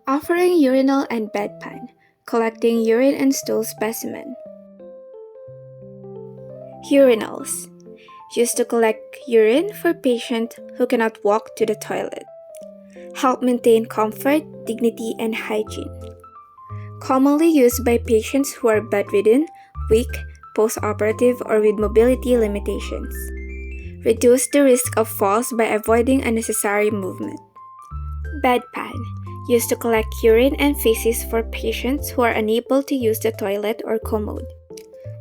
Offering urinal and bedpan, collecting urine and stool specimen. Urinals, used to collect urine for patients who cannot walk to the toilet. Help maintain comfort, dignity, and hygiene. Commonly used by patients who are bedridden, weak, post-operative, or with mobility limitations. Reduce the risk of falls by avoiding unnecessary movement. Bedpan, used to collect urine and feces for patients who are unable to use the toilet or commode.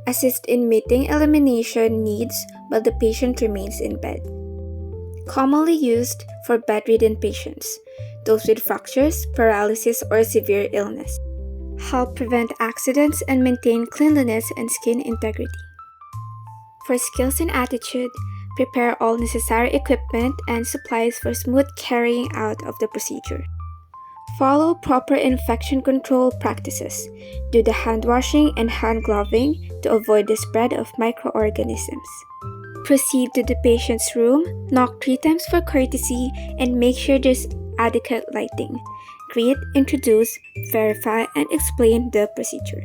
Assist in meeting elimination needs while the patient remains in bed. Commonly used for bedridden patients, those with fractures, paralysis, or severe illness. Help prevent accidents and maintain cleanliness and skin integrity. For skills and attitude, prepare all necessary equipment and supplies for smooth carrying out of the procedure. Follow proper infection control practices. Do the hand washing and hand gloving to avoid the spread of microorganisms. Proceed to the patient's room, knock 3 times for courtesy, and make sure there's adequate lighting. Greet, introduce, verify, and explain the procedure.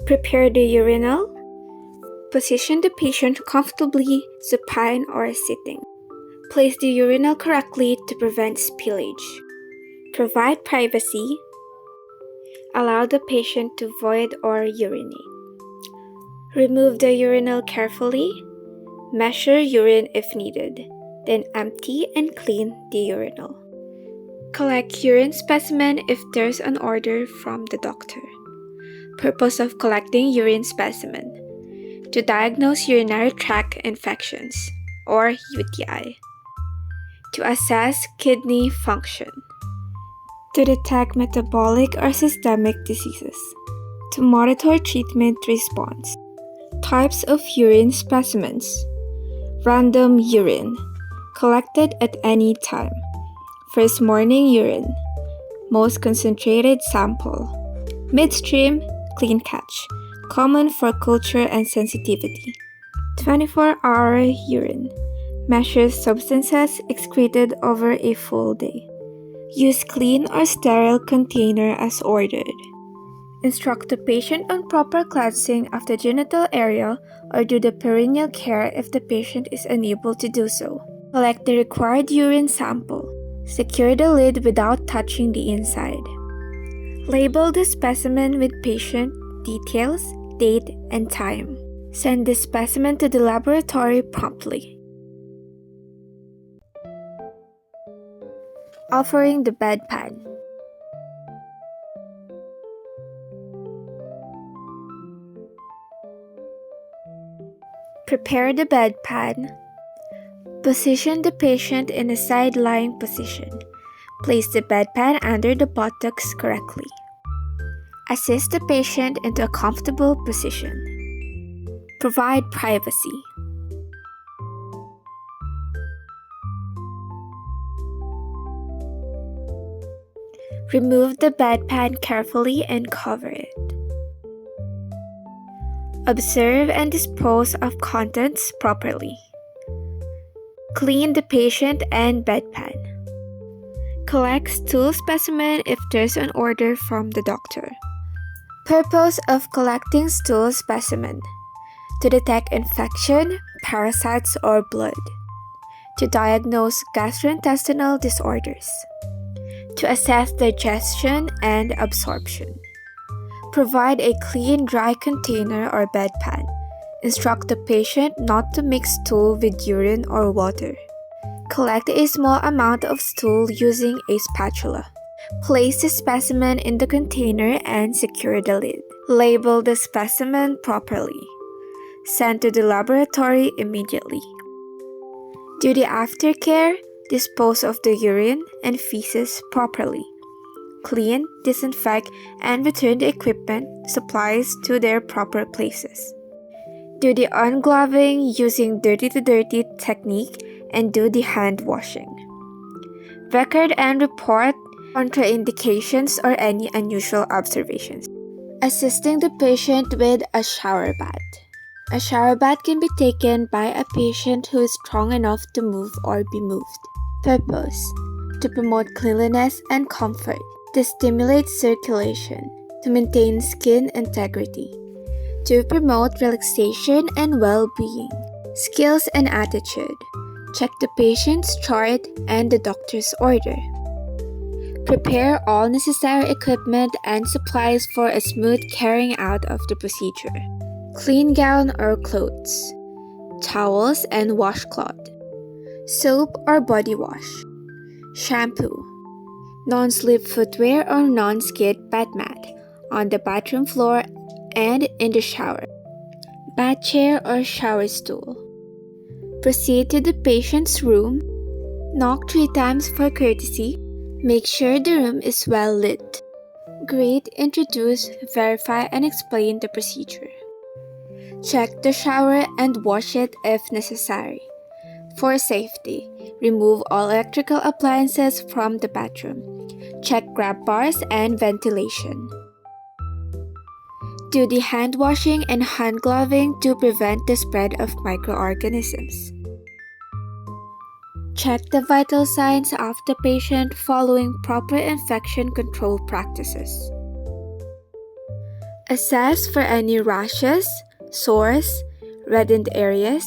Prepare the urinal. Position the patient comfortably, supine or sitting. Place the urinal correctly to prevent spillage. Provide privacy. Allow the patient to void or urinate. Remove the urinal carefully. Measure urine if needed, then empty and clean the urinal. Collect urine specimen if there's an order from the doctor. Purpose of collecting urine specimen: to diagnose urinary tract infections, or UTI. To assess kidney function. To detect metabolic or systemic diseases. To monitor treatment response. Types of urine specimens. Random urine, collected at any time. First morning urine, most concentrated sample. Midstream, clean catch, common for culture and sensitivity. 24-hour urine, measures substances excreted over a full day. Use clean or sterile container as ordered. Instruct the patient on proper cleansing of the genital area or do the perineal care if the patient is unable to do so. Collect the required urine sample. Secure the lid without touching the inside. Label the specimen with patient details, date, and time. Send the specimen to the laboratory promptly. Offering the bedpan. Prepare the bedpan. Position the patient in a side-lying position. Place the bedpan under the buttocks correctly. Assist the patient into a comfortable position. Provide privacy. Remove the bedpan carefully and cover it. Observe and dispose of contents properly. Clean the patient and bedpan. Collect stool specimen if there's an order from the doctor. Purpose of collecting stool specimen: to detect infection, parasites, or blood. To diagnose gastrointestinal disorders. To assess digestion and absorption. Provide a clean, dry container or bedpan. Instruct the patient not to mix stool with urine or water. Collect a small amount of stool using a spatula. Place the specimen in the container and secure the lid. Label the specimen properly. Send to the laboratory immediately. Do the aftercare. Dispose of the urine and feces properly. Clean, disinfect, and return the equipment, supplies to their proper places. Do the ungloving using dirty to dirty technique and do the hand washing. Record and report contraindications or any unusual observations. Assisting the patient with a shower bath. A shower bath can be taken by a patient who is strong enough to move or be moved. Purpose: to promote cleanliness and comfort. To stimulate circulation, to maintain skin integrity, to promote relaxation and well-being. Skills and attitude. Check the patient's chart and the doctor's order. Prepare all necessary equipment and supplies for a smooth carrying out of the procedure. Clean gown or clothes, towels and washcloth, soap or body wash, shampoo, non-slip footwear or non-skid bath mat on the bathroom floor and in the shower, bath chair or shower stool. Proceed to the patient's room, knock 3 times for courtesy, make sure the room is well lit. Greet, introduce, verify, and explain the procedure. Check the shower and wash it if necessary. For safety, remove all electrical appliances from the bathroom. Check grab bars and ventilation. Do the hand washing and hand gloving to prevent the spread of microorganisms. Check the vital signs of the patient following proper infection control practices. Assess for any rashes, sores, reddened areas,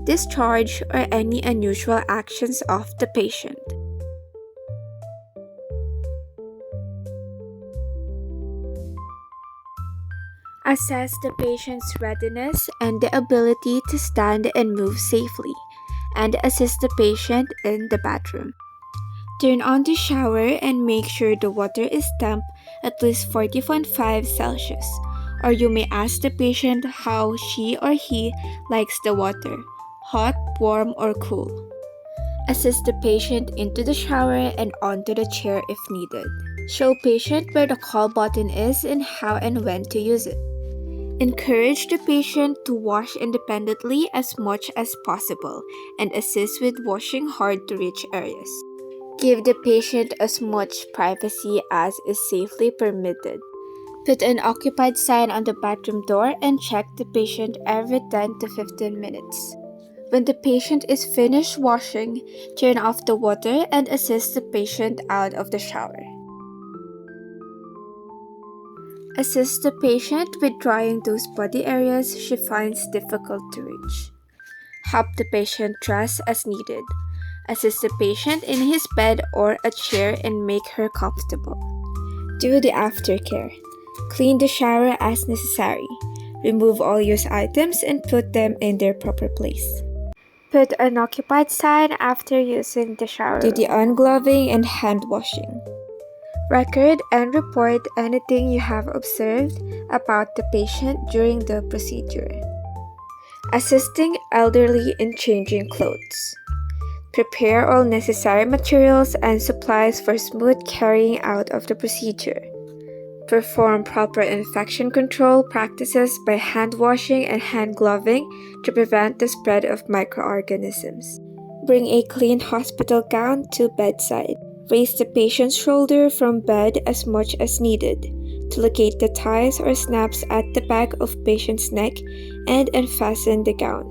discharge, or any unusual actions of the patient. Assess the patient's readiness and the ability to stand and move safely, and assist the patient in the bathroom. Turn on the shower and make sure the water is temp at least 40.5 Celsius, or you may ask the patient how she or he likes the water, hot, warm, or cool. Assist the patient into the shower and onto the chair if needed. Show patient where the call button is and how and when to use it. Encourage the patient to wash independently as much as possible and assist with washing hard-to-reach areas. Give the patient as much privacy as is safely permitted. Put an occupied sign on the bathroom door and check the patient every 10 to 15 minutes. When the patient is finished washing, turn off the water and assist the patient out of the shower. Assist the patient with drying those body areas she finds difficult to reach. Help the patient dress as needed. Assist the patient in his bed or a chair and make her comfortable. Do the aftercare. Clean the shower as necessary. Remove all used items and put them in their proper place. Put an occupied sign after using the shower. Do the ungloving and hand washing. Record and report anything you have observed about the patient during the procedure. Assisting elderly in changing clothes. Prepare all necessary materials and supplies for smooth carrying out of the procedure. Perform proper infection control practices by hand washing and hand gloving to prevent the spread of microorganisms. Bring a clean hospital gown to bedside. Raise the patient's shoulder from bed as much as needed to locate the ties or snaps at the back of patient's neck and unfasten the gown.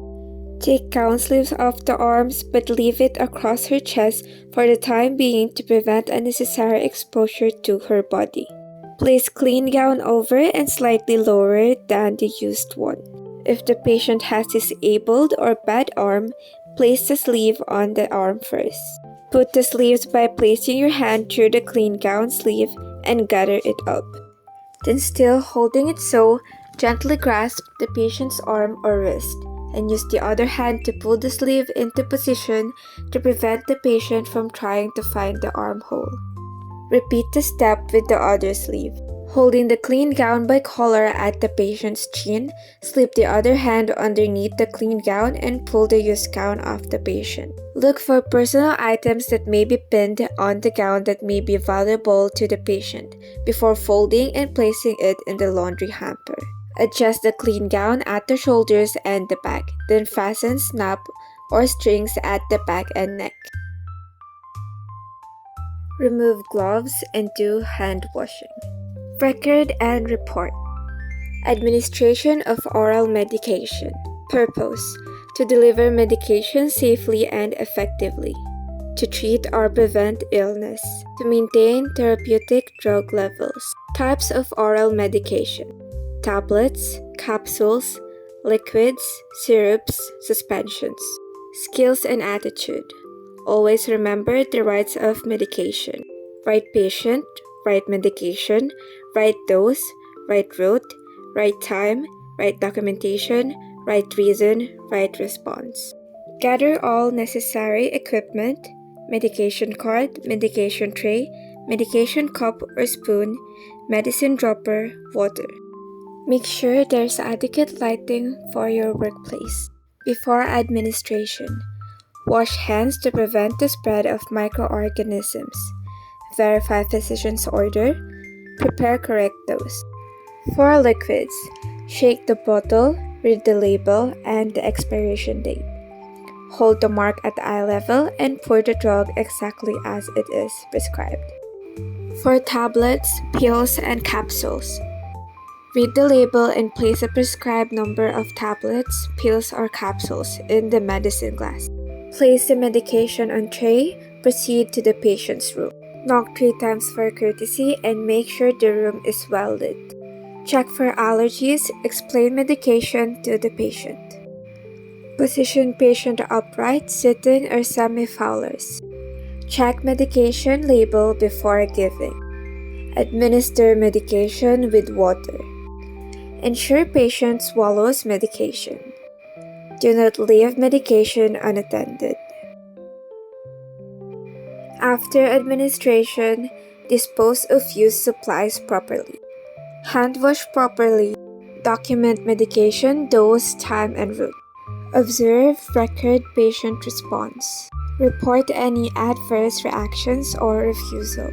Take gown sleeves off the arms but leave it across her chest for the time being to prevent unnecessary exposure to her body. Place clean gown over and slightly lower than the used one. If the patient has disabled or bad arm, place the sleeve on the arm first. Put the sleeves by placing your hand through the clean gown sleeve and gather it up. Then, still holding it so, gently grasp the patient's arm or wrist and use the other hand to pull the sleeve into position to prevent the patient from trying to find the armhole. Repeat the step with the other sleeve. Holding the clean gown by collar at the patient's chin, slip the other hand underneath the clean gown and pull the used gown off the patient. Look for personal items that may be pinned on the gown that may be valuable to the patient before folding and placing it in the laundry hamper. Adjust the clean gown at the shoulders and the back, then fasten snap or strings at the back and neck. Remove gloves and do hand washing. Record and report. Administration of oral medication. Purpose: to deliver medication safely and effectively. to treat or prevent illness, to maintain therapeutic drug levels. Types of oral medication: tablets, capsules, liquids, syrups, suspensions. Skills and attitude: always remember the rights of medication. Right patient, right medication, right dose, right route, right time, right documentation, right reason, right response. Gather all necessary equipment: medication card, medication tray, medication cup or spoon, medicine dropper, water. Make sure there's adequate lighting for your workplace. Before administration, wash hands to prevent the spread of microorganisms. Verify physician's order. Prepare correct dose. For liquids, shake the bottle, read the label and the expiration date. Hold the mark at eye level and pour the drug exactly as it is prescribed. For tablets, pills, and capsules, read the label and place a prescribed number of tablets, pills, or capsules in the medicine glass. Place the medication on tray. Proceed to the patient's room. Knock 3 times for courtesy and make sure the room is well lit. Check for allergies. Explain medication to the patient. Position patient upright, sitting, or semi-fowlers. Check medication label before giving. Administer medication with water. Ensure patient swallows medication. Do not leave medication unattended. After administration, dispose of used supplies properly. Hand wash properly. Document medication dose, time, and route. Observe, record patient response. Report any adverse reactions or refusal.